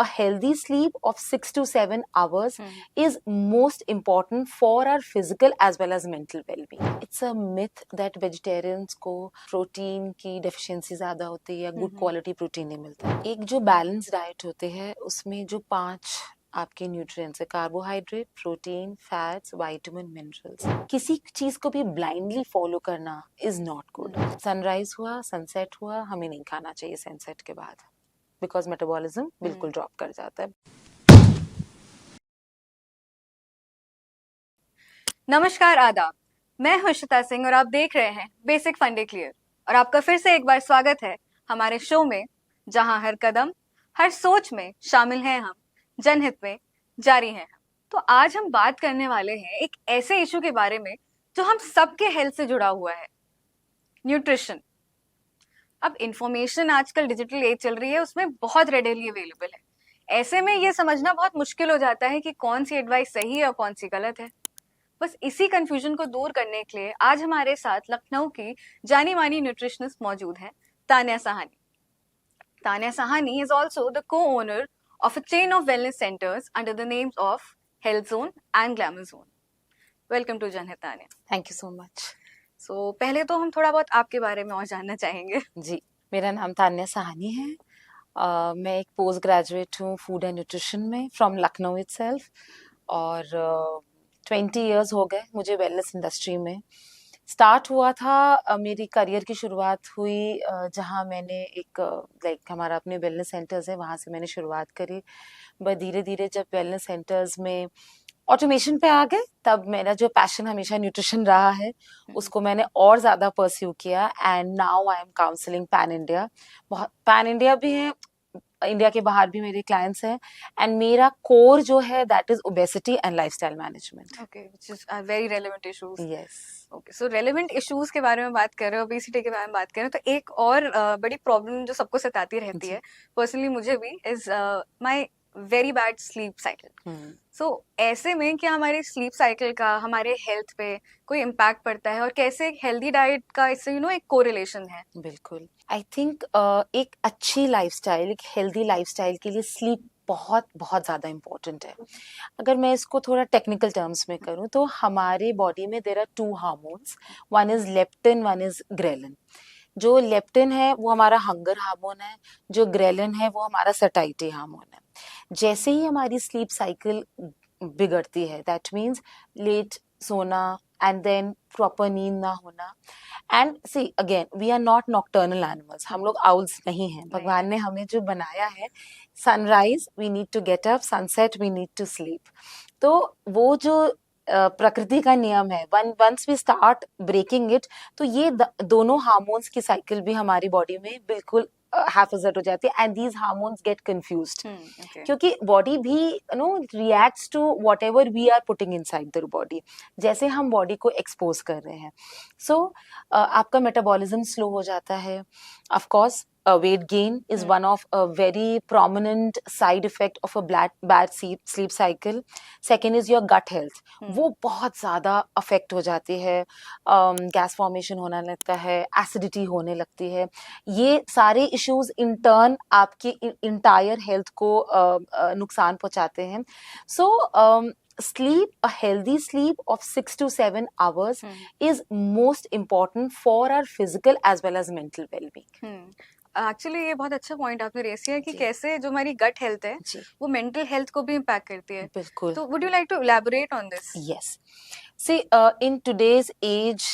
a healthy sleep of 6 to 7 hours is most important for our physical as well as mental well-being. It's a myth that vegetarians को protein की deficiency ज़्यादा होती है या good quality protein नहीं मिलता। एक जो बैलेंस डाइट होते हैं उसमें जो 5 आपके न्यूट्रिएंट्स है, carbohydrate, protein, fats, vitamin, minerals, किसी चीज को भी ब्लाइंडली फॉलो करना इज नॉट गुड। सनराइज हुआ, सनसेट हुआ, हमें नहीं खाना चाहिए सनसेट के बाद, बिकॉज मेटाबॉलिज्म बिल्कुल ड्रॉप कर जाता है। नमस्कार, आदाब। मैं हर्षिता सिंह और आप देख रहे हैं बेसिक फंडे क्लियर। और आपका फिर से एक बार स्वागत है हमारे शो में, जहां हर कदम हर सोच में शामिल हैं हम, जनहित में जारी हैं। तो आज हम बात करने वाले हैं एक ऐसे इशू के बारे में जो हम सबके हेल्थ से जुड़ा हुआ है, न्यूट्रिशन। अब इंफॉर्मेशन आजकल डिजिटल एज चल रही है, उसमें बहुत रेडिली अवेलेबल है। ऐसे में ये समझना बहुत मुश्किल हो जाता है कि कौन सी एडवाइस सही है और कौन सी गलत है। बस इसी कंफ्यूजन को दूर करने के लिए आज हमारे साथ लखनऊ की जानी मानी न्यूट्रिशनिस्ट मौजूद हैं, Tanya Sahani. Tanya Sahani is also the co-owner of a chain of wellness centers under the names of Health Zone and Glamour Zone. Welcome to Janhit, Tanya. Thank you so much. So पहले तो हम थोड़ा बहुत आपके बारे में और जानना चाहेंगे। जी, मेरा नाम तान्या सहानी है। मैं एक पोस्ट ग्रेजुएट हूँ फूड एंड न्यूट्रिशन में फ्रॉम लखनऊ इटसेल्फ, और 20 इयर्स हो गए मुझे वेलनेस इंडस्ट्री में। स्टार्ट हुआ था, मेरी करियर की शुरुआत हुई जहाँ मैंने एक हमारा अपने वेलनेस सेंटर्स है, वहाँ से मैंने शुरुआत करी। बट धीरे धीरे जब वेलनेस सेंटर्स में ऑटोमेशन पे आ गए, तब मेरा जो पैशन हमेशा न्यूट्रिशन रहा है उसको मैंने और ज़्यादा परस्यू किया। And now I am counselling pan India, बहुत पैन इंडिया भी है, इंडिया के बाहर भी मेरे क्लाइंट्स हैं। एंड मेरा कोर जो है that is obesity and lifestyle management. Okay, which is very relevant issues. Yes. Okay, so relevant issues के बारे में बात कर रहे हो, ओबेसिटी के बारे में बात कर रहे हो, तो एक और बड़ी प्रॉब्लम जो सबको सताती रहती है, पर्सनली मुझे भी, is my very bad sleep cycle. So ऐसे में क्या हमारे स्लीप साइकिल का हमारे हेल्थ पे कोई इम्पैक्ट पड़ता है, और कैसे एक हेल्दी डाइट का इससे एक कोरिलेशन है? बिल्कुल, आई थिंक एक अच्छी लाइफस्टाइल, एक हेल्दी लाइफस्टाइल के लिए स्लीप बहुत बहुत ज़्यादा इम्पोर्टेंट है। अगर मैं इसको थोड़ा टेक्निकल टर्म्स में करूँ तो हमारे बॉडी में there are 2 hormones, one is leptin, one is ghrelin. जो लेप्टिन है वो हमारा हंगर हार्मोन है, जो ग्रेलिन है वो हमारा सटाइटी हार्मोन है। जैसे ही हमारी स्लीप साइकिल बिगड़ती है, दैट मीन्स लेट सोना एंड देन प्रॉपर नींद ना होना। And see again, we are not nocturnal animals, हम लोग आउल्स नहीं हैं। भगवान ने हमें जो बनाया है, sunrise we need to get up, sunset we need to sleep. तो वो जो प्रकृति का नियम है, once we start breaking it, तो ये दोनों हार्मोन्स की साइकिल भी हमारी बॉडी में बिल्कुल हैफेजर्ड हो जाती है, and these hormones get confused. क्योंकि बॉडी भी reacts to whatever we are putting inside the body, जैसे हम बॉडी को एक्सपोज कर रहे हैं। सो आपका मेटाबॉलिज्म स्लो हो जाता है। Of course weight gain is one of a very prominent side effect of a bad sleep cycle. Second is your gut health. वो बहुत ज़्यादा affect हो जाती है, गैस फॉर्मेशन होने लगता है, एसिडिटी होने लगती है। ये सारे issues in turn आपकी entire health को नुकसान पहुँचाते हैं। So sleep, a healthy sleep of 6 to 7 hours is most important for our physical as well as mental well-being. Actually ये बहुत अच्छा पॉइंट आपने रेस किया कि कैसे जो हमारी गट हेल्थ है वो मेंटल हेल्थ को भी इम्पैक्ट करती है। बिल्कुल। तो would you like to elaborate on this? Yes, see in today's age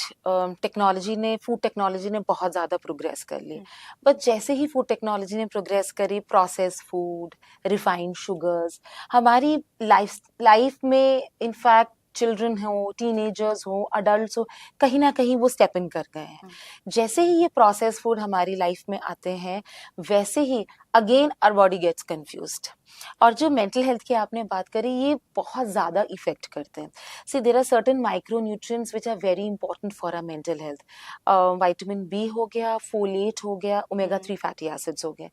technology ने, फूड टेक्नोलॉजी ने बहुत ज़्यादा प्रोग्रेस कर ली। बट जैसे ही फूड टेक्नोलॉजी ने प्रोग्रेस करी, प्रोसेस फूड, रिफाइंड शुगर्स हमारी लाइफ में, इनफैक्ट चिल्ड्रन हो, टीनेजर्स हो, अडल्ट्स हो, कहीं ना कहीं वो स्टेप इन कर गए हैं। जैसे ही ये प्रोसेस फूड हमारी लाइफ में आते हैं, वैसे ही again our body gets confused. और जो मेंटल हेल्थ की आपने बात करी, ये बहुत ज़्यादा इफेक्ट करते हैं। See there are certain micro nutrients which are very important for our mental health. Vitamin B हो गया, फोलेट हो गया, ओमेगा 3 फैटी एसिड्स हो गए।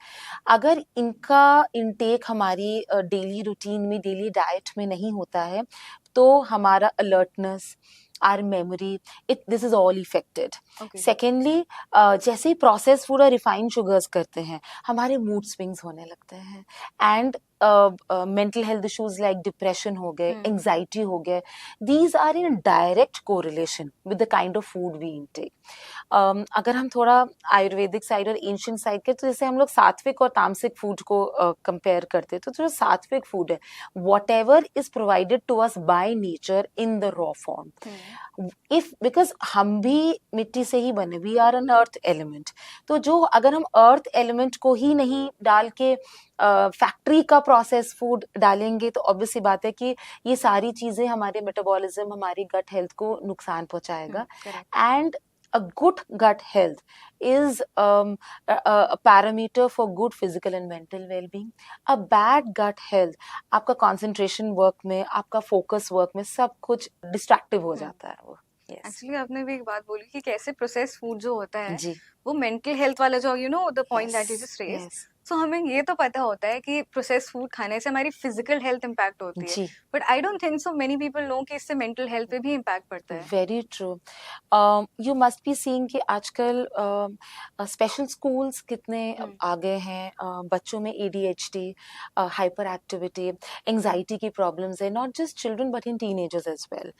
अगर इनका इनटेक हमारी डेली रूटीन में, डेली डाइट में नहीं होता है, तो हमारा alertness, our memory, this is all affected. Secondly, जैसे ही प्रोसेस फूड और रिफाइंड शुगर्स करते हैं, हमारे मूड स्विंग्स होने लगते हैं, and mental health issues like depression हो गए, हम्म एंजाइटी हो गए, these are in direct correlation with the kind of food we intake. अगर हम थोड़ा आयुर्वेदिक साइड और एंशियंट साइड के, तो जैसे हम लोग सात्विक और तामसिक फूड को कंपेयर करते हैं, तो जो सात्विक फूड है, whatever is provided to us by nature in the raw form. If because हम भी मिट्टी से ही बने, we are an earth element. तो जो अगर हम अर्थ एलिमेंट को ही नहीं डाल के फैक्ट्री का प्रोसेस फूड डालेंगे, तो ऑब्वियस सी बात है कि ये सारी चीजें हमारे मेटाबॉलिज्म, हमारी गट हेल्थ को नुकसान पहुंचाएगा. Correct. And a good gut health is a parameter for good physical and mental well-being. A bad gut health, आपका concentration work में, आपका focus work में सब कुछ distractive हो जाता है वो. Yes. एक्चुअली आपने भी एक बात बोली कि कैसे प्रोसेस फूड जो होता है जी. वो मेंटल हेल्थ वाला जो the point that you just raise. Yes. So हमें ये तो पता होता है कि प्रोसेस फूड खाने से हमारी फिजिकल हेल्थ इम्पैक्ट होती है, जी. But I don't think so many people know कि इससे मेंटल हेल्थ पे भी इम्पैक्ट पड़ता है. Very true. You must be seeing कि आजकल स्पेशल स्कूल्स कितने आ गए हैं. बच्चों में ADHD, हाइपर एक्टिविटी, एंजाइटी की प्रॉब्लम्स है, not just children but in teenagers as well.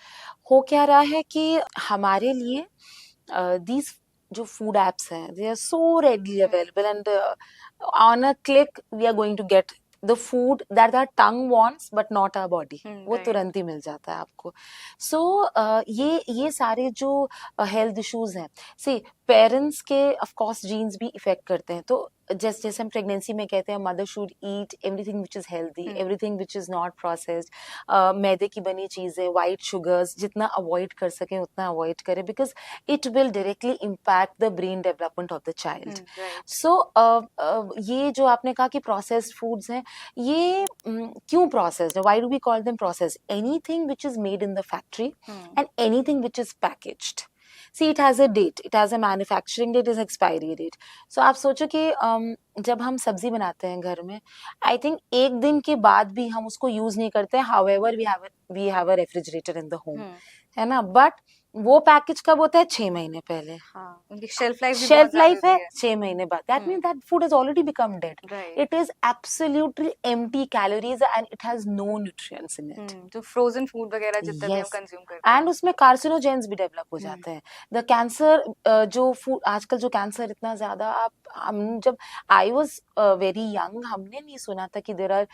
हो क्या रहा है कि हमारे लिए these जो फूड एप्स हैं, they are so readily available and on a click we are going to get the food that our tongue wants but not our body. वो right. तुरंत ही मिल जाता है आपको. सो ये सारे जो हेल्थ इश्यूज हैं, सी पेरेंट्स के ऑफ कोर्स जीन्स भी इफेक्ट करते हैं. तो जैसे हम प्रेगनेंसी में कहते हैं mother should eat everything which is healthy, everything which is not processed. मैदे की बनी चीजें, वाइट शुगर्स जितना अवॉइड कर सकें उतना अवॉइड करें, because it will directly impact the brain development of the child. So ये जो आपने कहा कि प्रोसेस्ड फूड्स हैं, ये क्यों प्रोसेस्ड है? Why do we call them processed? Anything which is made in the factory and anything which is packaged. See, it has a date, it has a manufacturing date, is expiry date. So आप सोचो कि जब हम सब्जी बनाते हैं घर में, आई थिंक एक दिन के बाद भी हम उसको यूज नहीं करते. however we have a refrigerator in the home, है ना? बट वो पैकेज कब होता है? 6 महीने पहले. हाँ, उनकी शेल्फ लाइफ है 6 महीने बाद. That means that food has already become dead. It is absolutely empty calories and it has no nutrients in it. जो फ्रोजन फूड वगैरह जितना भी हम कंज्यूम करते हैं, एंड उसमें कार्सिनोजेंस भी डेवलप हो जाते हैं. द कैंसर जो फूड आजकल जो कैंसर इतना ज्यादा, हम जब आई वाज वेरी यंग, हमने नहीं सुना था कि देयर आर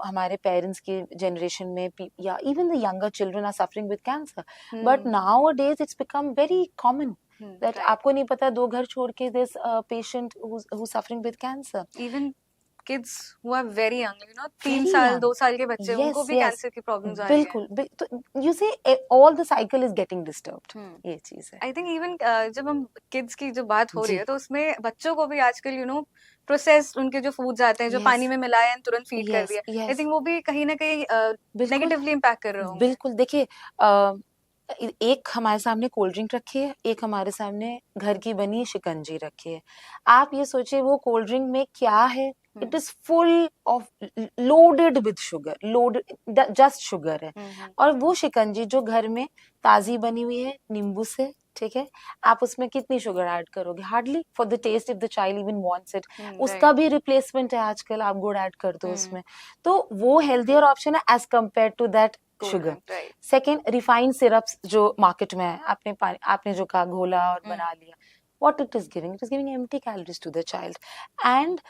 हमारे पेरेंट्स की जनरेशन में या even the younger children are suffering with cancer. But nowadays it's become very common that right. आपको नहीं पता 2 घर छोड़ के this patient who's suffering with cancer. Even kids who are very young, 3 साल 2 साल के बच्चे, उनको भी कैंसर की प्रॉब्लम्स आ रही हैं. बिल्कुल. तो you see all the cycle is getting disturbed. ये चीज है. आई थिंक इवन जब हम किड्स की जो बात हो रही है, तो उसमें बच्चों को भी आजकल प्रोसेस्ड उनके जो फूड्स आते हैं, जो पानी में मिलाए हैं तुरंत फीड कर दिया, आई थिंक वो भी कहीं ना कहीं नेगेटिवली इम्पैक्ट कर रहे होंगे. बिल्कुल. देखिए, एक हमारे सामने कोल्ड ड्रिंक रखी है, एक हमारे सामने घर की बनी शिकंजी रखी है. आप ये सोचिए वो कोल्ड ड्रिंक में क्या है? It is full of loaded with sugar, loaded just sugar है. और वो शिकंजी जो घर में ताजी बनी हुई है नींबू से, ठीक है, आप उसमें कितनी शुगर ऐड करोगे? Hardly. For the taste, if the child even wants it. उसका भी रिप्लेसमेंट है आजकल, आप गुड़ ऐड कर दो उसमें. तो वो हेल्थियर ऑप्शन है as compare to that sugar. Second, refined syrups जो मार्केट में है, आपने जो कहा घोला और बना लिया, what it is giving empty calories to the child. And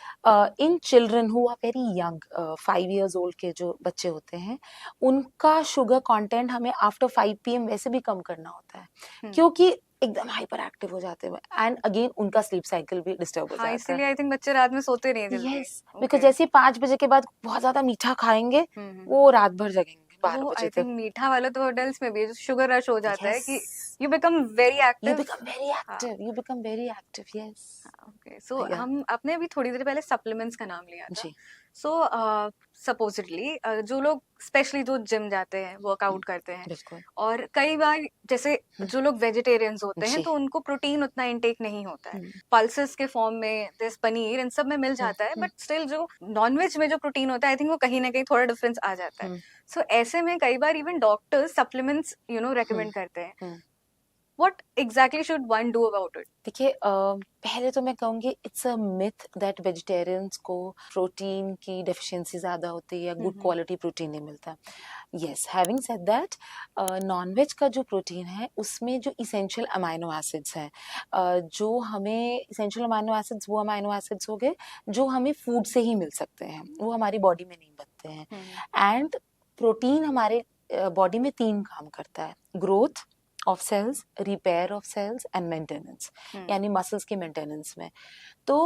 in children who are very young, 5 years old के जो बच्चे होते हैं, उनका शुगर कंटेंट हमें आफ्टर 5 PM वैसे भी कम करना होता है, क्योंकि एकदम हाइपर एक्टिव हो जाते हैं. एंड अगेन उनका स्लीप साइकिल भी डिस्टर्ब हो जाता है. इसलिए आई थिंक बच्चे रात में सोते नहीं जल्दी. यस, बिकॉज जैसे 5 बजे के बाद बहुत ज्यादा मीठा खाएंगे, वो रात भर जगेंगे 12 बजे तक. मीठा वाला तो अडल्ट्स में भी शुगर रश हो जाता है कि you become very active. You become very active. Yes. Okay. So हम आपने अभी थोड़ी देर पहले सप्लीमेंट्स का नाम लिया था. So supposedly जो लोग स्पेशली जो जिम जाते हैं, वर्कआउट करते हैं, और कई बार जैसे जो लोग वेजिटेरियंस होते हैं, तो उनको प्रोटीन उतना इंटेक नहीं होता है. पल्सेस के फॉर्म में, जैसे पनीर, इन सब में मिल जाता है, बट स्टिल जो नॉनवेज में जो प्रोटीन होता है, आई थिंक वो कहीं ना कहीं थोड़ा डिफरेंस आ जाता है. सो ऐसे में कई बार इवन डॉक्टर्स सप्लीमेंट्स रेकमेंड करते हैं. what exactly should one do about it? देखिए पहले तो मैं कहूँगी it's a myth that vegetarians को प्रोटीन की डेफिशिएंसी ज़्यादा होती है या गुड क्वालिटी प्रोटीन नहीं मिलता. Yes, having said that, non veg का जो प्रोटीन है उसमें जो इसेंशियल अमाइनो एसिड्स हैं, जो हमें इसेंशियल अमाइनो एसिड्स वो अमाइनो एसिड्स हो गए जो हमें फूड से ही मिल सकते हैं, वो हमारी बॉडी में नहीं बनते हैं. एंड प्रोटीन हमारे बॉडी में 3 काम करता है: growth of cells, repair of cells and maintenance, यानी मसल्स के मेंटेनेंस में. तो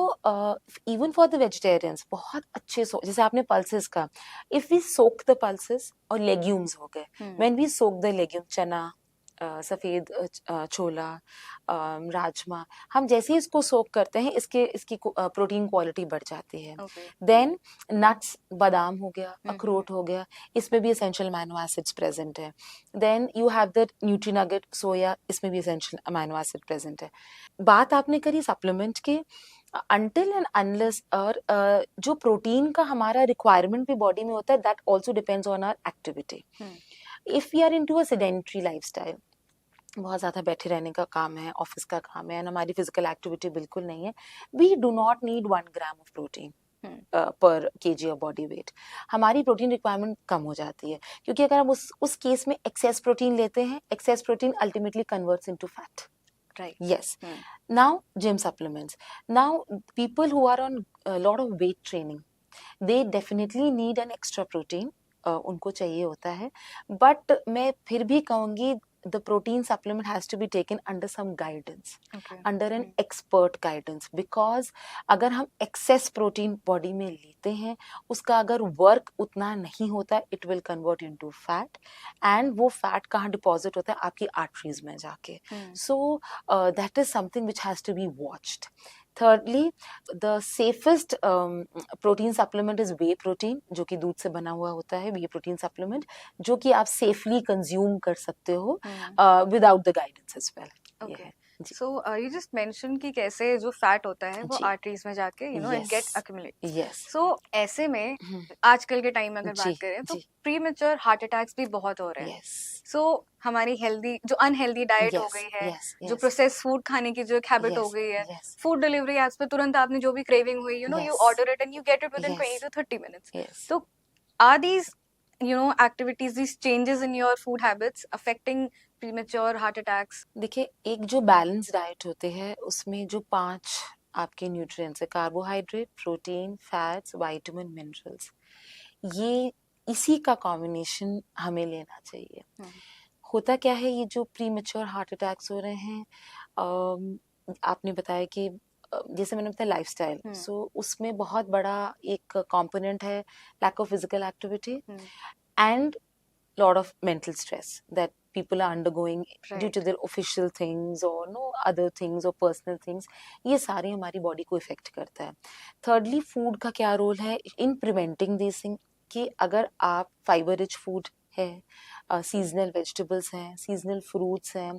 इवन फॉर द वेजिटेरियंस बहुत अच्छे जैसे आपने पल्सेस का, if we soak the pulses और लेग्यूम्स हो गए, when we soak the legume, चना, सफेद छोला, राजमा, हम जैसे ही इसको सोक करते हैं इसकी प्रोटीन क्वालिटी बढ़ जाती है. देन नट्स, बादाम हो गया, अखरोट हो गया, इसमें भी एसेंशियल अमाइनो एसिड्स प्रेजेंट है. देन यू हैव द न्यूट्रीनगेट सोया, इसमें भी एसेंशियल अमाइनो एसिड प्रेजेंट है. बात आपने करी सप्लीमेंट की, अनटिल एंड अनलेस, और जो प्रोटीन का हमारा रिक्वायरमेंट भी बॉडी में होता है, that also depends on our activity. If we are into a sedentary lifestyle, बहुत ज़्यादा बैठे रहने का काम है, ऑफिस का काम है, एंड हमारी फिजिकल एक्टिविटी बिल्कुल नहीं है, we do not need 1 gram of protein पर केजी ऑफ बॉडी वेट. हमारी प्रोटीन रिक्वायरमेंट कम हो जाती है, क्योंकि अगर हम उस केस में एक्सेस प्रोटीन लेते हैं, access protein ultimately converts into fat. Right. Yes. Now, gym supplements. Now, people who are on a lot of weight training, they definitely need an extra protein. उनको चाहिए होता है, बट मैं फिर भी कहूँगी the protein supplement has to be taken under some guidance, under an expert guidance, because अगर हम excess protein body में लेते हैं, उसका अगर work उतना नहीं होता, it will convert into fat, and वो fat कहाँ deposit होता है? आपकी arteries में जाके. So that is something which has to be watched. Thirdly, the safest protein supplement is whey protein, जो कि दूध से बना हुआ होता है, whey protein supplement, जो कि आप safely consume कर सकते हो without the guidance as well. Okay. So you just mentioned कि कैसे जो फैट होता है वो आर्टरीज में जाके it get accumulate. Yes. So ऐसे में आजकल के टाइम में अगर बात करें तो प्रीमेच्योर हार्ट अटैक्स भी बहुत हो रहे हैं. So हमारी हेल्दी जो अनहेल्दी डाइट हो गई है, जो प्रोसेस फूड खाने की जो एक हैबिट हो गई है, फूड डिलीवरी एप्स पे तुरंत आपने जो भी क्रेविंग हुई, you order it and you get it within 20 to 30 minutes. So are these activities, these changes in your food habits affecting premature heart attacks? देखिए, एक जो बैलेंस डाइट होते हैं उसमें जो 5 आपके न्यूट्रिएंट्स है, carbohydrate, protein, fats, vitamin, minerals, ये इसी का कॉम्बिनेशन हमें लेना चाहिए. होता क्या है, ये जो प्रीमेच्योर हार्ट अटैक्स हो रहे हैं, आपने बताया कि जैसे मैंने बताया लाइफस्टाइल, सो उसमें बहुत बड़ा एक कंपोनेंट है lack of physical activity and lot of mental stress that people are undergoing due to their official things or no other things or personal things. ये सारे हमारी बॉडी को इफेक्ट करता है. thirdly, फूड का क्या रोल है in preventing these things, कि अगर आप फाइबर रिच फूड है, सीजनल वेजिटेबल्स हैं, सीजनल फ्रूट्स हैं,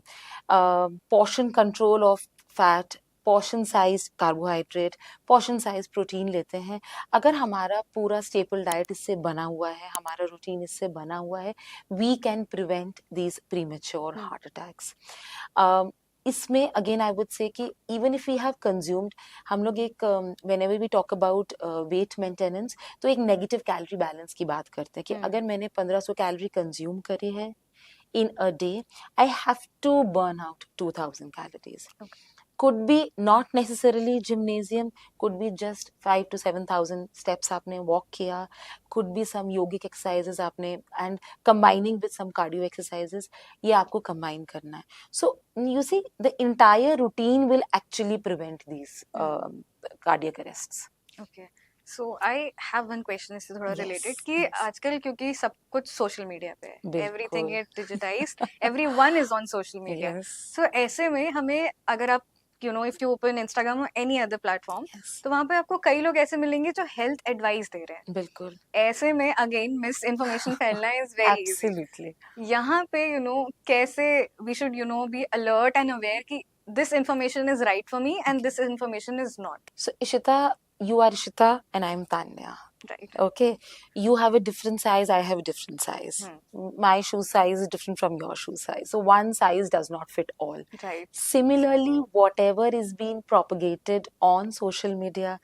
portion control of fat, portion size carbohydrate, portion size protein लेते हैं, अगर हमारा पूरा स्टेपल डाइट इससे बना हुआ है, हमारा रूटीन इससे बना हुआ है, we can prevent these premature heart attacks. इसमें अगेन आई वुड से कि even if we have consumed, हम लोग एक whenever we talk about weight maintenance, तो एक नेगेटिव कैलोरी बैलेंस की बात करते हैं कि अगर मैंने 1500 कैलोरी कंज्यूम करी है in a day, I have to burn out 2000 calories. Could be not necessarily gymnasium, could be just 5 to 7,000 steps आपने walk किया, could be some yogic exercises आपने, and combining with some cardio exercises, ये आपको combine करना है. So you see, the entire routine will actually prevent these cardiac arrests. Okay. So I have one question इससे थोड़ा related कि आजकल क्योंकि सब कुछ सोशल मीडिया पे है, everything is digitized, everyone is on social media. So ऐसे में हमें अगर आप if you open Instagram or any other platform, तो वहाँ पे आपको कई लोग ऐसे मिलेंगे जो हेल्थ एडवाइस दे रहे हैं. बिल्कुल. ऐसे में अगेन मिस इन्फॉर्मेशन फैलना इज वेरी Absolutely. यहाँ पे कैसे we should be alert and aware कि this information is right for me and this information is not. So Ishita, you are Ishita and I'm Tanya. Right. Okay, you have a different size, I have a different size. My shoe size is different from your shoe size, so one size does not fit all. Right. Similarly, whatever is being propagated on social media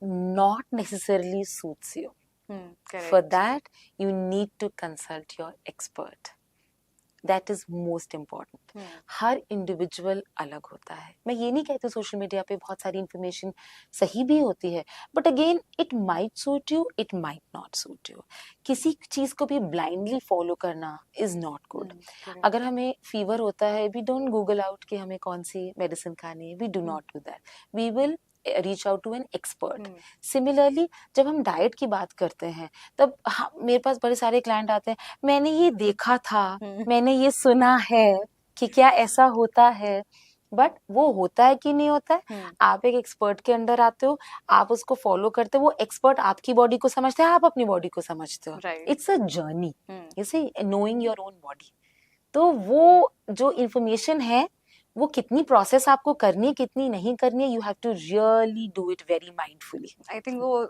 not necessarily suits you. Correct. For that, you need to consult your expert. That is most important. Her individual अलग होता है. मैं ये नहीं कहती social media पे बहुत सारी इंफॉर्मेशन सही भी होती है, but again it might suit you, it might not suit you. किसी चीज को भी ब्लाइंडली फॉलो करना इज नॉट गुड. अगर हमें फीवर होता है, वी डोंट गूगल आउट कि हमें कौन सी मेडिसिन खानी है. We do not do that. We will reach out to an expert. Similarly जब हम डाइट की बात करते हैं, तब मेरे पास बड़े सारे क्लाइंट आते हैं, मैंने ये देखा था, मैंने ये सुना है कि क्या ऐसा होता है, बट वो होता है कि नहीं होता है. आप एक एक्सपर्ट के अंडर आते हो, आप उसको फॉलो करते हो, वो एक्सपर्ट आपकी बॉडी को समझते हैं, आप अपनी बॉडी को समझते हो. It's a journey, you see, knowing your own body. तो वो जो इंफॉर्मेशन है वो कितनी प्रोसेस आपको करनी है, कितनी नहीं करनी है, you have to really do it very mindfully. I think वो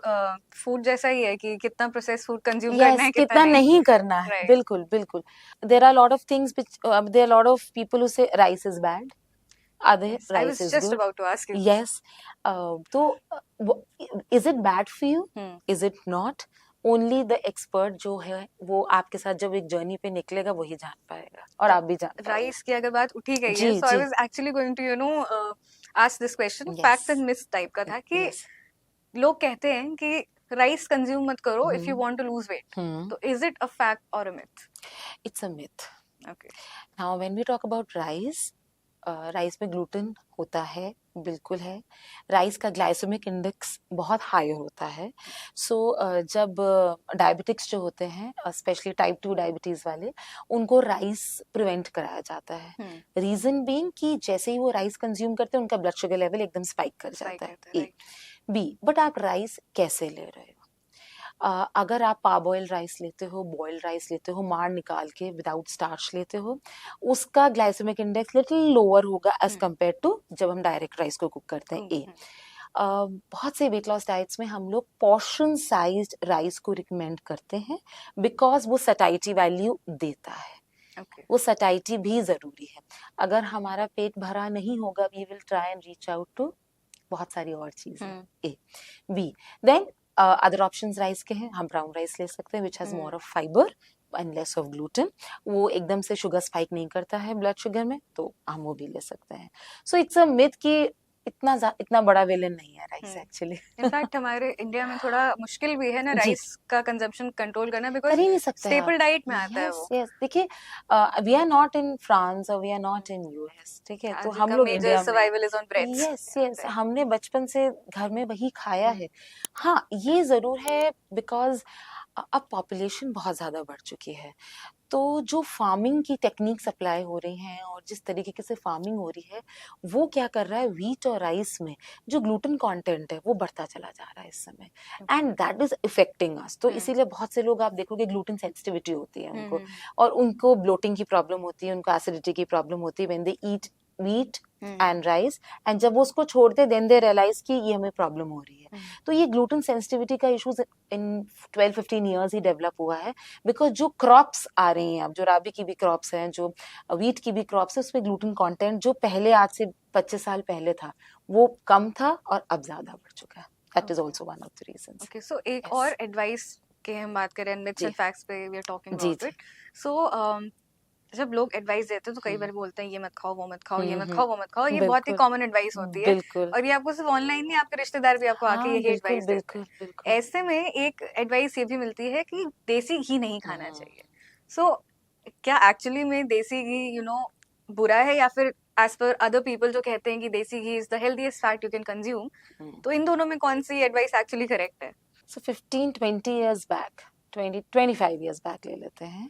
फूड जैसा ही है कि कितना प्रोसेस फूड कंज्यूम करना है, कितना नहीं करना है. बिल्कुल बिल्कुल. There are lot of things which there are lot of people who say rice is bad, other rice is just good. about to ask you. Yes. तो is it bad for you? Is it not? Only the expert जो है वो आपके साथ जब एक journey पे निकलेगा वही जान पाएगा, और आप भी जान पाएंगे. राइस की अगर बात उठी गई है, so I was actually going to ask this question. Facts and myths type का था कि लोग कहते हैं कि राइस कंज्यूम मत करो if you want to lose weight. तो is it a fact or a myth? It's a myth. Okay. Now when we talk about rice, rice में ग्लूटेन होता है, बिल्कुल है. राइस का ग्लाइसेमिक इंडेक्स बहुत हाई होता है. सो जब डायबिटिक्स जो होते हैं, स्पेशली टाइप 2 डायबिटीज वाले, उनको राइस प्रिवेंट कराया जाता है. रीजन बीइंग कि जैसे ही वो राइस कंज्यूम करते हैं उनका ब्लड शुगर लेवल एकदम स्पाइक कर जाता है. ए. बी, बट आप राइस कैसे ले रहे हो? अगर आप पाबॉइल राइस लेते हो, बॉयल राइस लेते हो, मार निकाल के विदाउट स्टार्च लेते हो, उसका ग्लाइसेमिक इंडेक्स लिटिल लोअर होगा एज कम्पेयर टू जब हम डायरेक्ट राइस को कुक करते हैं. ए. बहुत से वेट लॉस डाइट्स में हम लोग पोर्शन साइज्ड राइस को रिकमेंड करते हैं बिकॉज वो सटाइटी वैल्यू देता है. वो सटाइटी भी जरूरी है. अगर हमारा पेट भरा नहीं होगा, we will try and reach out to बहुत सारी और चीजें. A. B, then other options rice के हैं. हम ब्राउन राइस ले सकते हैं which has more of fiber and less of gluten. वो एकदम से शुगर स्पाइक नहीं करता है ब्लड शुगर में, तो हम वो भी ले सकते हैं. सो इट्स अ मिथ कि इतना बड़ा विलेन नहीं है राइस एक्चुअली. इनफैक्ट हमारे इंडिया में थोड़ा मुश्किल भी है ना राइस का कंजम्पशन कंट्रोल करना, बिकॉज़ कर ही नहीं सकते. स्टेपल डाइट में आता है वो. यस, देखिए we are not in France और we are not in US, ठीक है. तो हम लोग इंडिया में survival is on bread. Yes, हमने बचपन से घर में वही खाया है. हाँ, ये जरूर है बिकॉज अब पॉपुलेशन बहुत ज्यादा बढ़ चुकी है, तो जो फार्मिंग की टेक्निक्स अप्लाई हो रही हैं और जिस तरीके से फार्मिंग हो रही है, वो क्या कर रहा है, व्हीट और राइस में जो ग्लूटेन कंटेंट है वो बढ़ता चला जा रहा है इस समय, एंड दैट इज इफेक्टिंग अस. तो इसीलिए बहुत से लोग आप देखोगे ग्लूटेन सेंसिटिविटी होती है उनको, और उनको ब्लोटिंग की प्रॉब्लम होती है, उनको एसिडिटी की प्रॉब्लम होती है when they eat wheat and rice, and जब वो उसको छोड़ते देन दे रियलाइज कि ये हमें प्रॉब्लम हो रही है. तो ये ग्लूटेन सेंसिटिविटी का issues in 12-15 years he develop हुआ है बिकॉज जो क्रॉप्स आ रही हैं अब, जो राबी की भी क्रॉप्स हैं, जो व्हीट की भी क्रॉप्स है, उसमें ग्लूटेन कंटेंट जो पहले आज से 25 साल पहले था वो कम था और अब ज्यादा बढ़ चुका है. That is also one of the reasons. Okay, so एक और एडवाइस के हम बात करें, मिथ्स एंड फैक्ट्स पे we are talking about it. So जब लोग एडवाइस देते हैं तो कई बार बोलते हैं ये मत खाओ, वो मत खाओ, ये मत खाओ, वो मत खाओ. ये बहुत ही कॉमन एडवाइस होती है, और ये आपको सिर्फ ऑनलाइन नहीं, आपके रिश्तेदार भी आपको आके यही एडवाइस देते हैं. ऐसे में एक एडवाइस ये भी मिलती है कि देसी घी नहीं खाना चाहिए. सो क्या एक्चुअली में देसी घी बुरा है, या फिर एज पर अदर पीपल जो कहते हैं कि desi ghee is the healthiest fat you can consume, तो इन दोनों में कौन सी एडवाइस एक्चुअली करेक्ट है? सो 15-20 years back, 20-25 years back ले लेते हैं,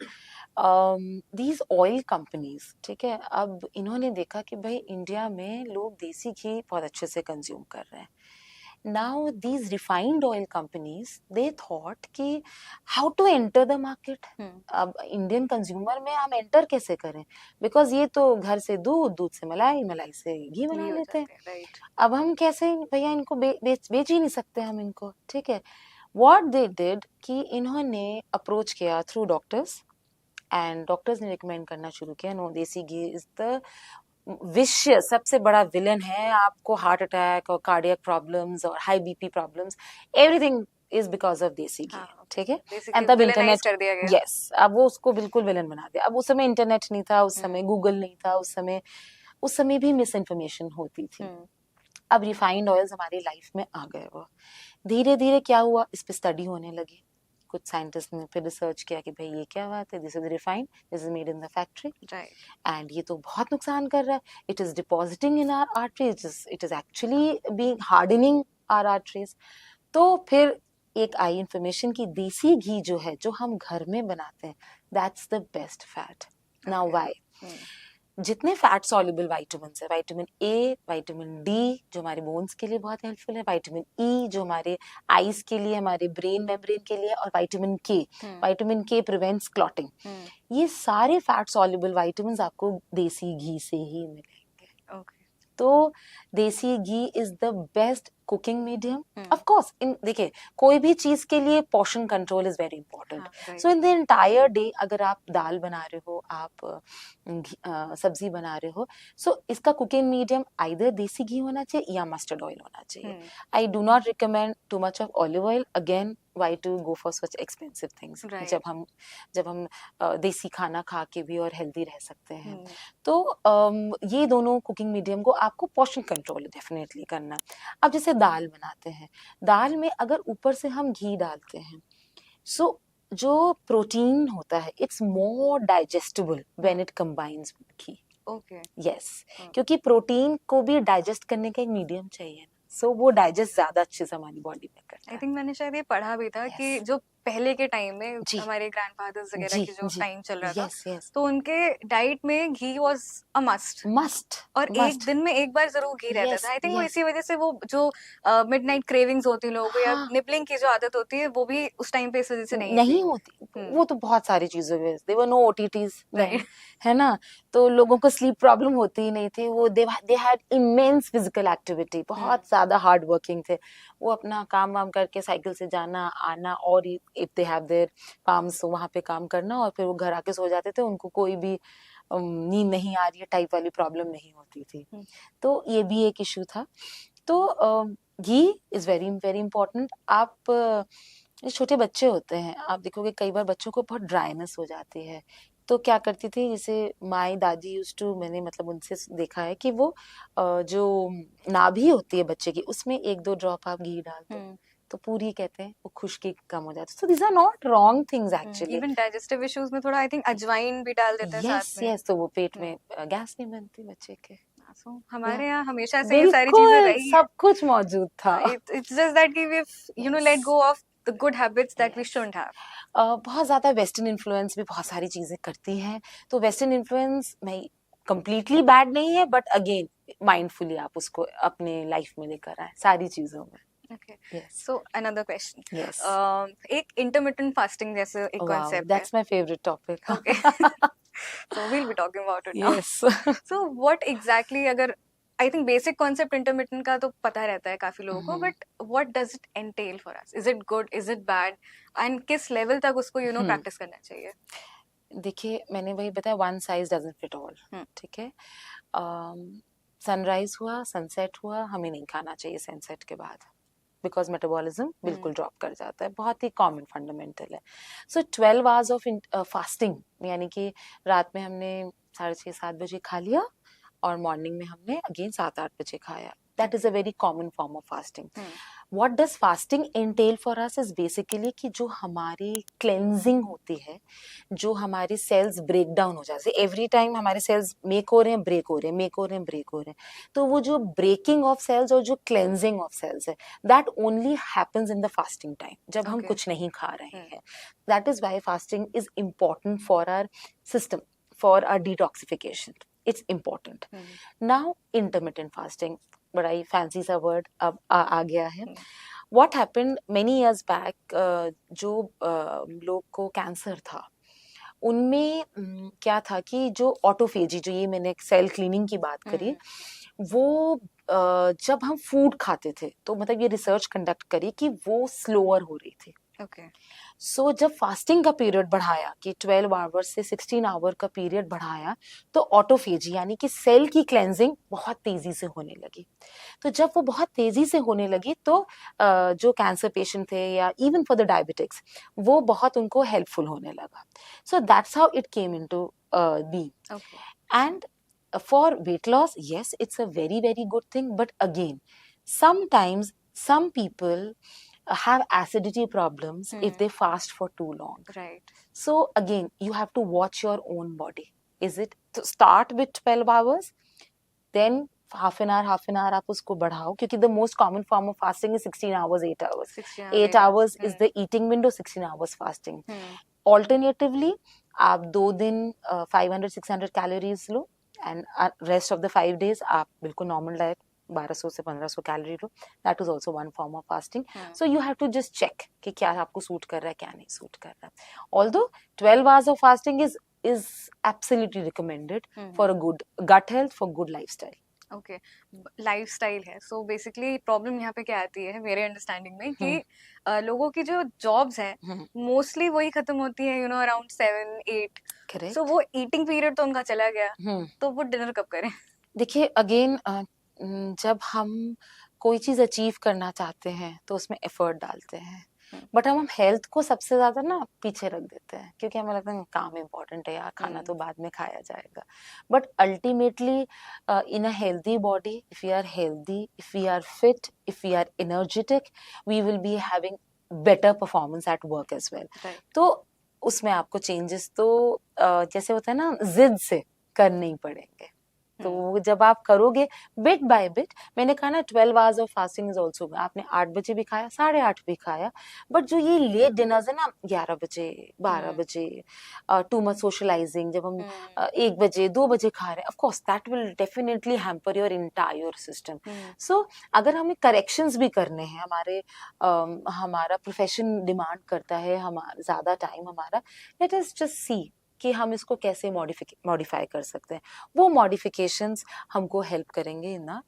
these ऑयल कंपनीज, ठीक है, अब इन्होंने देखा कि भाई इंडिया में लोग देसी घी बहुत अच्छे से कंज्यूम कर रहे हैं, Now these refined oil companies, they thought कि how to enter the market. अब इंडियन कंज्यूमर में हम एंटर कैसे करें, बिकॉज ये तो घर से दूध, दूध से मलाई, मलाई से घी बना घी हो लेते हैं. जाते हैं, राइट. अब हम कैसे भैया इनको बेच ही नहीं सकते हम इनको, ठीक है. व्हाट दे डिड कि इन्होंने अप्रोच किया थ्रू डॉक्टर्स, एंड डॉक्टर्स ने रिकमेंड करना शुरू किया, नो, देसी घी इज द विश्य सबसे बड़ा विलन है. आपको हार्ट अटैक और कार्डियक प्रॉब्लम्स और high BP problems, everything is because of देसी घी. हाँ, ठीक है. बेसिकली एंड तब विलेनाइज इंटरनेट, कर दिया गया. यस, अब वो उसको बिल्कुल विलन बना दिया. अब उस समय इंटरनेट नहीं था, उस समय गूगल नहीं था, उस समय भी मिस इन्फॉर्मेशन होती थी. अब रिफाइंड ऑयल्स हमारी लाइफ में आ गए. वो धीरे धीरे क्या हुआ, इस पे स्टडी होने लगी. कुछ साइंटिस्ट ने फिर रिसर्च किया कि भाई ये क्या बात है, this is refined, this is made in the factory, right. And ये तो बहुत नुकसान कर रहा है. It is depositing in our arteries, it is actually being hardening our arteries. तो फिर एक आई इंफॉर्मेशन की देसी घी जो है, जो हम घर में बनाते हैं, that's the best fat. Now why? जितने फैट सॉल्युबल विटामिन है, विटामिन ए, विटामिन डी जो हमारे बोन्स के लिए बहुत हेल्पफुल है, विटामिन ई जो हमारे आईज के लिए, हमारे ब्रेन मेम्ब्रेन के लिए, और विटामिन के प्रिवेंट्स क्लॉटिंग. ये सारे फैट सॉल्युबल विटामिन आपको देसी घी से ही मिलेंगे. ओके. तो desi ghee is the best cooking medium. Of course देखिए, कोई भी चीज के लिए portion control is very important. So in the entire day अगर आप दाल बना रहे हो, आप सब्जी बना रहे हो, सो इसका कुकिंग मीडियम आइदर देसी घी होना चाहिए या मस्टर्ड ऑयल होना चाहिए. I do not recommend too much of olive oil. Again, why to go for such expensive things? Right. जब हम देसी खाना खा के भी और हेल्दी रह सकते हैं. तो ये दोनों कुकिंग मीडियम को आपको पोर्शन कंट्रोल डेफिनेटली करना. अब जैसे दाल बनाते हैं, दाल में अगर ऊपर से हम घी डालते हैं, सो जो प्रोटीन होता है, it's more digestible when it combines with ghee. Okay. Yes, क्योंकि प्रोटीन को भी डाइजेस्ट करने का एक मीडियम चाहिए, सो वो डाइजेस्ट ज्यादा अच्छे से हमारी बॉडी में करता है. आई थिंक मैंने शायद ये पढ़ा भी था कि जो पहले के टाइम में हमारे ग्रैंडफादर्स वगैरह की जो टाइम चल रहा था, तो उनके डाइट में घी वाज अ मस्ट. और एक दिन में एक बार जरूर घी रहता था. आई थिंक वो इसी वजह से वो जो मिडनाइट क्रेविंग्स होती है लोगों को, या निबलिंग की जो आदत होती है, वो भी उस टाइम पे इस वजह से नहीं होती. वो तो बहुत सारी चीजों में, दे वर नो ओटीटीज, है ना, तो लोगों को स्लीप प्रॉब्लम होती ही नहीं थी. वो they had immense physical activity, बहुत ज्यादा हार्ड वर्किंग थे. वो अपना काम वाम करके साइकिल से जाना आना, और if they have their farms वहां पे काम करना, और फिर वो घर आके सो जाते थे. उनको कोई भी नींद नहीं आ रही है टाइप वाली प्रॉब्लम नहीं होती थी. तो ये भी एक इशू था. तो घी इज वेरी वेरी इंपॉर्टेंट. आप छोटे बच्चे होते हैं, आप देखोगे कई बार बच्चों को बहुत ड्राइनेस हो जाती है. तो क्या करती थी, जैसे माई दादी यूज टू, मैंने मतलब उनसे देखा है कि वो जो नाभि होती है बच्चे की, उसमें 1-2 ड्रॉप आप घी डाल दो, तो पूरी कहते हैं वो खुश्की कम हो जाती है. So these are not wrong things actually. Even digestive issues में थोड़ा आई थिंक अजवाइन भी डाल देते हैं साथ में. यस, तो वो पेट में गैस नहीं बनती बच्चे के. हमारे यहाँ हमेशा से ये सारी चीजें रही, सब कुछ मौजूद था. इट्स जस्ट दैट कि we let go of the good habits that we shouldn't have. बहुत ज्यादा वेस्टर्न इन्फ्लुएंस भी बहुत सारी चीजें करती हैं. तो वेस्टर्न इन्फ्लुएंस में कंप्लीटली बैड नहीं है, बट अगेन माइंडफुली आप उसको अपने लाइफ में लेकर आए सारी चीजों में. Okay. Yes. So another question. Yes. एक intermittent fasting जैसे एक concept है. That's my favorite topic. Okay. So we'll be talking about it now. Yes. So what exactly, अगर I think basic concept intermittent का तो पता रहता है काफी लोगों को, but what does it entail for us? Is it good? Is it bad? And किस level तक उसको practice करना चाहिए? देखिए, मैंने वही बताया, one size doesn't fit all. ठीक है. सनराइज हुआ, सनसेट हुआ, हमें नहीं खाना चाहिए सनसेट के बाद, बिकॉज मेटाबॉलिज्म बिल्कुल ड्रॉप कर जाता है. बहुत ही कॉमन फंडामेंटल है. सो 12 आवर्स ऑफ फास्टिंग, यानी कि रात में हमने 6:30-7 बजे खा लिया, और मॉर्निंग में हमने अगेन 7-8 बजे खाया. That is a very common form of fasting. What does fasting entail for us is basically कि जो हमारी cleansing होती है, जो हमारे cells break down हो जाते हैं, every time हमारे cells make हो रहे हैं, break हो रहे हैं, make हो रहे हैं, break हो रहे हैं, तो वो जो breaking of cells और जो cleansing of cells है, that only happens in the fasting time, जब हम कुछ नहीं खा रहे हैं. That is why fasting is important for our system, for our detoxification. It's important. Now, intermittent fasting. बड़ा ही फैंसी सा वर्ड अब आ गया है। What happened many years back, जो लोग को कैंसर था उनमें क्या था कि जो ऑटोफेजी, जो ये मैंने सेल क्लीनिंग की बात करी, वो जब हम फूड खाते थे तो मतलब ये रिसर्च कंडक्ट करी कि वो स्लोअर हो रही थी। ओके सो जब फास्टिंग का पीरियड बढ़ाया कि 12 आवर से 16 आवर का पीरियड बढ़ाया तो ऑटोफेजी यानी कि सेल की क्लेंजिंग बहुत तेजी से होने लगी। तो जब वो बहुत तेजी से होने लगी तो जो कैंसर पेशेंट थे या इवन फॉर द डायबिटिक्स, वो बहुत उनको हेल्पफुल होने लगा। So that's how it came into be. Okay And for weight loss, yes, it's a very, very good thing. But again, sometimes some people have acidity problems if they fast for too long. Right So again, you have to watch your own body. Is it to start with 12 hours, then half an hour आप उसको बढ़ाओ, क्योंकि the most common form of fasting is 16 hours, 8 hours. 8 hours is the eating window, 16 hours fasting. Alternatively, आप 2 दिन 500-600 calories लो and rest of the 5 days आप बिल्कुल normal diet 1200 से 1500 कैलोरी लो. That is also one form of fasting. So you have to just check कि क्या आपको सूट कर रहा है, क्या नहीं सूट कर रहा है. Although 12 hours of fasting is absolutely recommended for a good gut health, for good lifestyle. Okay lifestyle है. सो बेसिकली प्रॉब्लम यहाँ पे क्या आती है मेरे अंडरस्टैंडिंग में कि लोगों की जो जॉब्स हैं मोस्टली वही खत्म होती है अराउंड 7-8. Correct. सो वो ईटिंग पीरियड तो उनका चला गया, तो वो डिनर कब करें? देखिए अगेन, जब हम कोई चीज अचीव करना चाहते हैं तो उसमें एफर्ट डालते हैं, बट हम हेल्थ को सबसे ज्यादा ना पीछे रख देते हैं, क्योंकि हमें लगता है काम इम्पोर्टेंट है यार, खाना तो बाद में खाया जाएगा. But ultimately in a healthy body, if you are healthy, if you are fit, if you are energetic, we will be having better performance at work as well. तो उसमें आपको चेंजेस तो जैसे होता है ना, जिद से करने ही पड़ेंगे. तो जब आप करोगे बिट बाय बिट, मैंने कहा ना 12 hours of fasting is also, आपने 8 बजे भी खाया, 8:30 भी खाया, बट जो ये लेट डिनर्स है ना 11 बजे 12 बजे, टू मच सोशलाइजिंग, जब हम 1 बजे 2 बजे खा रहे हैं, of course that will definitely hamper your entire system. So अगर हमें करेक्शंस भी करने हैं, हमारा प्रोफेशन डिमांड करता है हमारा ज्यादा टाइम, हमारा लेट अस जस्ट सी कि हम इसको कैसे मॉडिफाई कर सकते हैं. वो मॉडिफिकेशंस हमको हेल्प करेंगे in the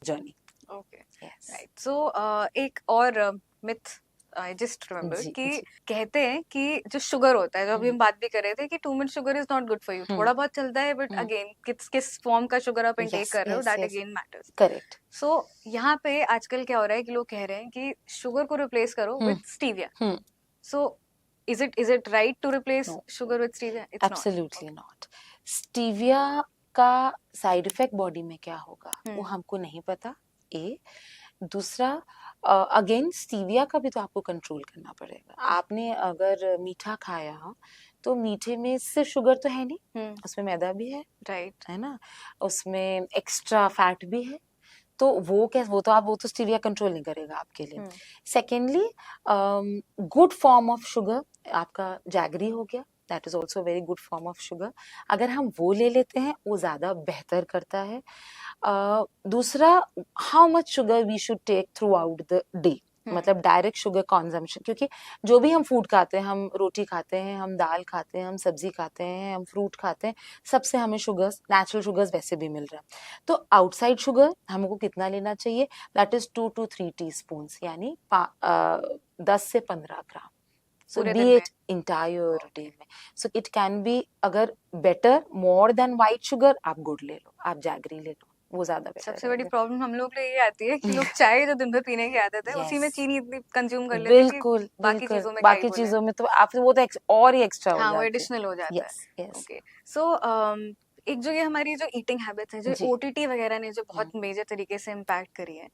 journey. Okay right. So एक और मिथ आई जस्ट रिमेम्बर कि कहते हैं कि जो शुगर होता है, जो अभी हम बात भी कर रहे थे कि too much sugar is not good for you. थोड़ा बहुत चलता है, बट अगेन किस फॉर्म का शुगर आप इनटेक कर रहे हो, दैट अगेन मैटर्स. करेक्ट. सो यहाँ पे आजकल क्या हो रहा है कि लोग कह रहे हैं कि शुगर को रिप्लेस करो with stevia. So is it right to replace sugar with stevia? It's absolutely not. Stevia का साइड इफेक्ट बॉडी में क्या होगा वो हमको नहीं पता. दूसरा, अगेन स्टीविया का भी तो आपको कंट्रोल करना पड़ेगा. आपने अगर मीठा खाया तो मीठे में सिर्फ शुगर तो है नहीं, उसमें मैदा भी है, राइट है ना, उसमें एक्स्ट्रा फैट भी है. तो वो तो स्टीविया कंट्रोल नहीं करेगा आपके लिए. Secondly, good form of sugar आपका जैगरी हो गया, that is also very good form of sugar. अगर हम वो ले लेते हैं वो ज्यादा बेहतर करता है. दूसरा, how much sugar we should take throughout the day, मतलब डायरेक्ट शुगर कंजम्पशन, क्योंकि जो भी हम फूड खाते हैं, हम रोटी खाते हैं, हम दाल खाते हैं, हम सब्जी खाते हैं, हम फ्रूट खाते हैं, सबसे हमें शुगर्स, नेचुरल शुगर्स वैसे भी मिल रहा है. तो आउटसाइड शुगर हमको कितना लेना चाहिए, दैट इज 2 to 3 टीस्पून्स, यानी 10 से 15 ग्राम. So be it entire day में. So it can be, अगर better more than white sugar, आप गुड़ ले लो, आप जैगरी ले लो, वो ज्यादा बेटर. सबसे बड़ी प्रॉब्लम हम लोग लिए ये आती है कि लोग चाय जो दिन भर पीने की आदत है, उसी में चीनी इतनी कंज्यूम कर लेते हैं कि बाकी चीजों में तो आप वो तो और ही एक्स्ट्रा हो जाता है. वो एडिशनल हो जाता है. ओके. सो एक जो ये हमारी जो ईटिंग हैबिट्स है, जो ओटीटी वगैरह ने जो बहुत मेजर तरीके से इम्पैक्ट करी है,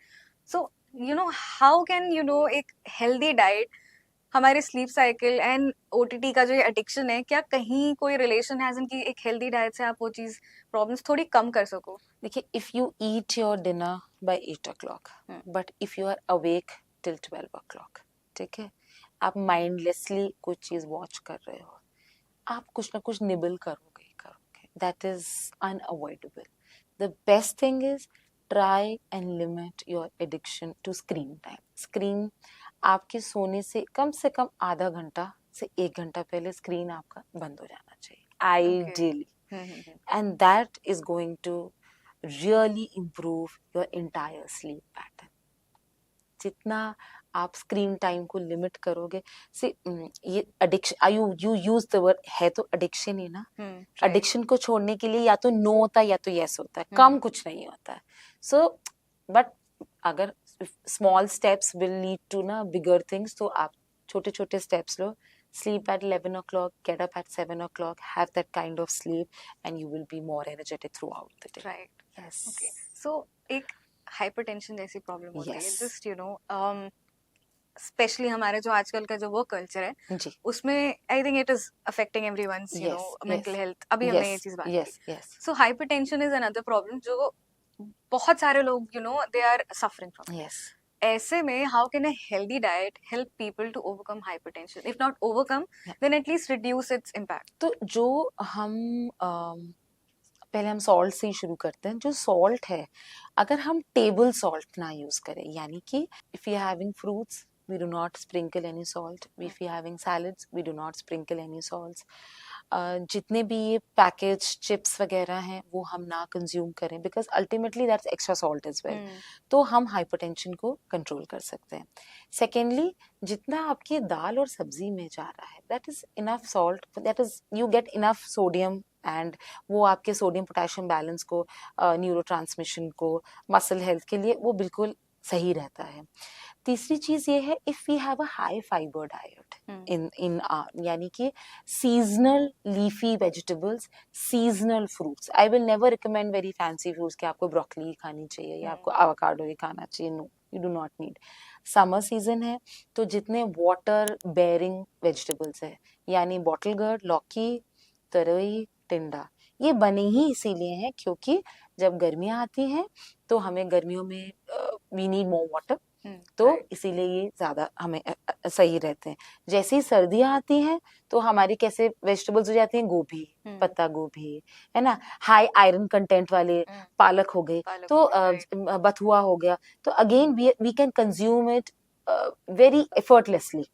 सो हाउ कैन एक हेल्दी डाइट हमारे स्लीप साइकिल एंड ओटीटी का जो ये एडिक्शन है, क्या कहीं कोई रिलेशन है कि एक हेल्दी डाइट से आप वो चीज प्रॉब्लम्स थोड़ी कम कर सको? देखिए, if you eat your dinner by 8 o'clock, but if you are awake till 12 o'clock, ठीक है, आप माइंडलेसली कुछ चीज वॉच कर रहे हो, आप कुछ ना कुछ निबल करोगे, that is unavoidable. The best thing is try and limit your addiction to screen time. Screen आपके सोने से कम आधा घंटा से 1 घंटा पहले स्क्रीन आपका बंद हो जाना चाहिए ideally. And that is going to really improve your entire sleep pattern. जितना आप स्क्रीन टाइम को लिमिट करोगे से ये addiction you use the word है तो एडिक्शन ही ना. एडिक्शन को छोड़ने के लिए या तो नो होता है या तो यस होता है. कम कुछ नहीं होता है. सो बट अगर small steps will lead to ना बिगर थिंग्स, तो आप छोटे छोटे स्टेप्स लो. Sleep at 11 o'clock, get up at 7 o'clock, have that kind of sleep, and you will be more energetic throughout the day. Right. Yes. Okay. So एक hypertension जैसी problem होती है. Yes. Just स्पेशली हमारे जो आजकल का जो वो कल्चर है जी. उसमें I think it is affecting everyone's mental health. अभी हमने ये चीज बात की. So hypertension is another problem जो बहुत सारे लोग they are suffering from. Yes. ऐसे में how can a healthy diet help people to overcome hypertension, if not overcome then at least reduce its impact. तो जो हम पहले हम सॉल्ट से ही शुरू करते हैं. जो सॉल्ट है अगर हम टेबल सॉल्ट ना यूज करें, यानी कि if you having fruits we do not sprinkle any salt. If we are having salads, we do not sprinkle any salts. जितने भी ये पैकेज चिप्स वगैरह हैं वो हम ना कंज्यूम करें, because ultimately that's extra salt as well. तो हम हाइपरटेंशन को कंट्रोल कर सकते हैं. सेकेंडली, जितना आपकी दाल और सब्जी में जा रहा है that is enough salt, that is you get enough sodium, and वो आपके सोडियम पोटेशियम बैलेंस को, न्यूरो ट्रांसमिशन को, मसल हेल्थ के लिए वो बिल्कुल सही रहता है. तीसरी चीज ये है, if we have a high fibre diet in यानी कि seasonal leafy vegetables, seasonal fruits. I will never recommend very fancy fruits कि आपको ब्रोकली खानी चाहिए या आपको एवोकाडो ही खाना चाहिए. No, you do not need. Summer season है तो जितने वाटर बेयरिंग वेजिटेबल्स है, यानी बॉटल गर्ड, लौकी, तरोई, टिंडा, ये बने ही इसीलिए हैं क्योंकि जब गर्मियां आती हैं तो हमें गर्मियों में वी नीड मोर वाटर, तो इसीलिए ये ज्यादा हमें सही रहते हैं. जैसे ही सर्दियां आती हैं तो हमारी कैसे वेजिटेबल्स हो जाती हैं, गोभी, पत्ता गोभी, है ना, हाई आयरन कंटेंट वाले, पालक हो गए, तो बथुआ हो गया. तो again we can consume it very effortlessly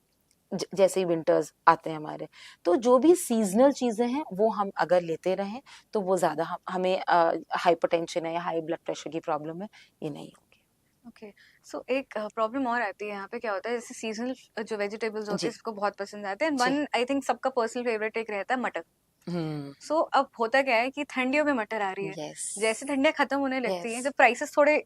जैसे ही विंटर्स आते हैं हमारे. तो जो भी सीजनल चीजें हैं वो हम अगर लेते रहें तो वो ज्यादा हमें हाइपरटेंशन है या हाई ब्लड प्रेशर की प्रॉब्लम है ये नहीं होगी. ओके. सो एक प्रॉब्लम और आती है यहाँ पे. क्या होता है, जैसे सीजनल जो वेजिटेबल्स होते हैं सबको बहुत पसंद आते हैं, एंड वन आई थिंक सबका पर्सनल फेवरेट एक रहता है मटर. सो अब होता क्या है कि ठंडियों में मटर आ रही है. जैसे ठंडियां खत्म होने लगती हैं, जब प्राइसेस थोड़े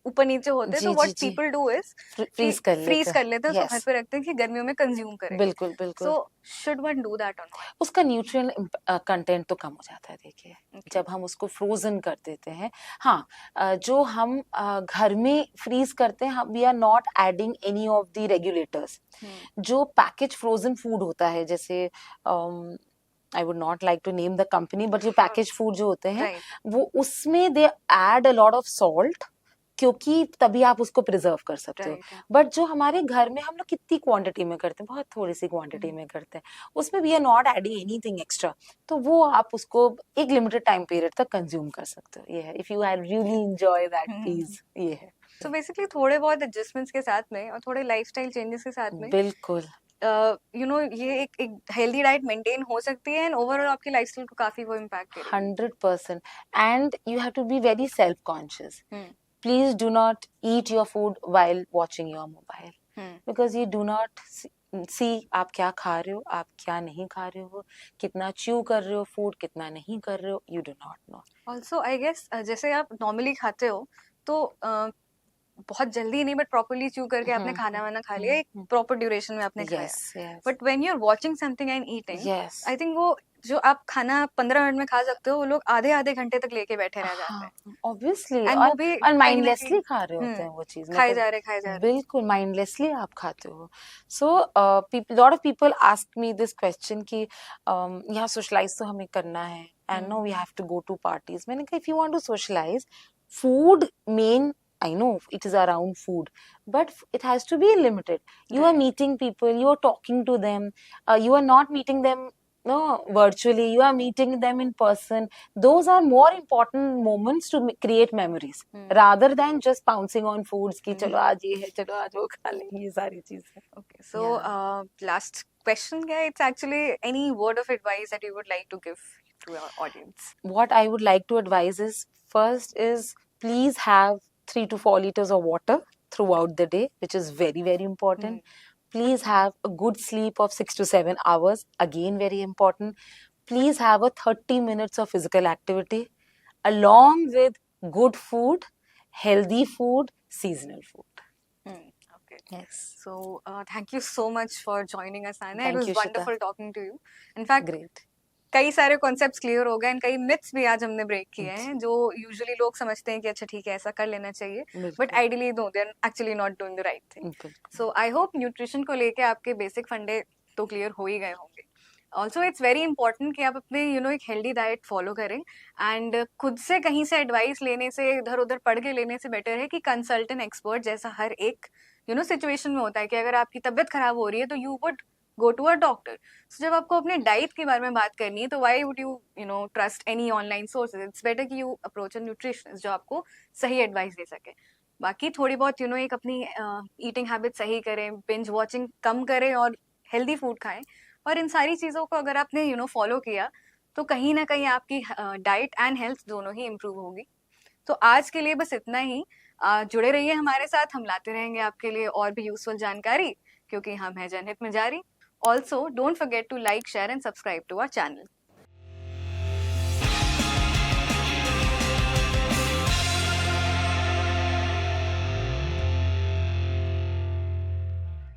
ऊपर नीचे होते हैं, तो what people do is freeze कर लेते हैं, तो घर पे रखते हैं कि गर्मियों में कंज्यूम करें. बिल्कुल बिल्कुल. So should one do that और नॉट? उसका न्यूट्रिएंट कंटेंट तो कम हो जाता है. देखिए, जब हम उसको फ्रोजन कर देते हैं, हाँ, जो हम घर में फ्रीज करते हैं, we are not adding any of the regulators. जो पैकेज फ्रोजन फूड होता है, जैसे I would not like to name the company, but जो पैकेज फूड जो होते हैं वो उसमें they add a lot of salt, क्योंकि तभी आप उसको प्रिजर्व कर सकते हो. बट जो हमारे घर में हम लोग कितनी क्वांटिटी में करते हैं, बहुत थोड़ी सी क्वांटिटी में करते हैं, उसमें we are not adding anything extra, तो वो आप उसको एक लिमिटेड टाइम पीरियड तक कंज्यूम कर सकते हो. ये है, if you have really enjoy that piece. ये है. तो बेसिकली थोड़े बहुत एडजस्टमेंट्स के साथ में और थोड़े लाइफस्टाइल चेंजेस के साथ में बिल्कुल ये एक हेल्दी डाइट मेंटेन हो सकती है, एंड ओवरऑल आपकी लाइफस्टाइल को काफी वो इम्पैक्ट करेगी. 100%. And you have to be very self conscious. Please do not eat your food while watching your mobile, because you do not see आप क्या खा रहे हो, आप क्या नहीं खा रहे हो, कितना च्यू कर रहे हो फूड, कितना नहीं कर रहे हो, you do not know. Also I guess जैसे आप नॉर्मली खाते हो तो बहुत जल्दी नहीं बट प्रॉपर्ली च्यू करके आपने खाना वाना खा लिया, एक प्रॉपर ड्यूरेशन में आपने खाया. But when you are watching something and eating, I think वो जो आप खाना 15 मिनट में खा सकते हो, वो लोग आधे आधे घंटे तक लेके बैठे रह जाते हैं. ऑब्वियसली, और माइंडलेसली खा रहे होते हैं वो चीज, खाए जा रहे. बिल्कुल माइंडलेसली आप खाते हो. So lot of people ask me this question कि यहाँ सोशलाइज तो हमें करना है, and no we have to go to parties. मैंने कहा if you want to socialize, food man, I know it is around food, but it has to be limited. You are meeting people, you are talking to them, you are not meeting them no, virtually you are meeting them in person. Those are more important moments to create memories rather than just pouncing on foods ki chalo aaj ye hai, chalo aaj wo खा लें, ये सारी चीजें. Okay, so last question, guys. It's actually any word of advice that you would like to give to our audience? What I would like to advise is, first is, please have 3 to 4 liters of water throughout the day, which is very, very important. Please have a good sleep of 6 to 7 hours, again very important. Please have a 30 minutes of physical activity along with good food, healthy food, seasonal food. Okay. Yes. So thank you so much for joining us, Anna. It Thank was you, Shita. wonderful talking to you. In fact, Great. कई सारे concepts clear हो गए and कई myths भी आज हमने break किए हैं जो यूजुअली लोग समझते हैं कि अच्छा ठीक है ऐसा कर लेना चाहिए, but ideally no they are actually not doing the right thing. So I hope nutrition को लेके आपके बेसिक फंडे तो क्लियर हो ही गए होंगे. ऑल्सो इट्स वेरी इंपॉर्टेंट कि आप अपने एक हेल्दी डाइट फॉलो करें एंड खुद से कहीं से एडवाइस लेने से, इधर उधर पढ़ के लेने से बेटर है कि कंसल्ट एन एक्सपर्ट, जैसा हर एक सिचुएशन में होता है कि अगर आपकी तबीयत खराब हो रही है तो you would go to a doctor. So जब आपको अपने डाइट के बारे में बात करनी है तो why would you trust any online sources. It's better कि यू अप्रोच अ न्यूट्रिशनिस्ट जो आपको सही एडवाइस दे सके. बाकी थोड़ी बहुत एक अपनी ईटिंग हैबिट सही करें, बिंज वॉचिंग कम करें और हेल्दी फूड खाएं. और इन सारी चीज़ों को अगर आपने फॉलो किया तो कहीं ना कहीं आपकी डाइट एंड हेल्थ दोनों ही इम्प्रूव होगी. तो आज के लिए बस इतना ही. जुड़े रहिए हमारे साथ, हम लाते रहेंगे आपके लिए और भी यूजफुल जानकारी, क्योंकि हम हैं जनहित में जारी. Also, don't forget to like, share and subscribe to our channel.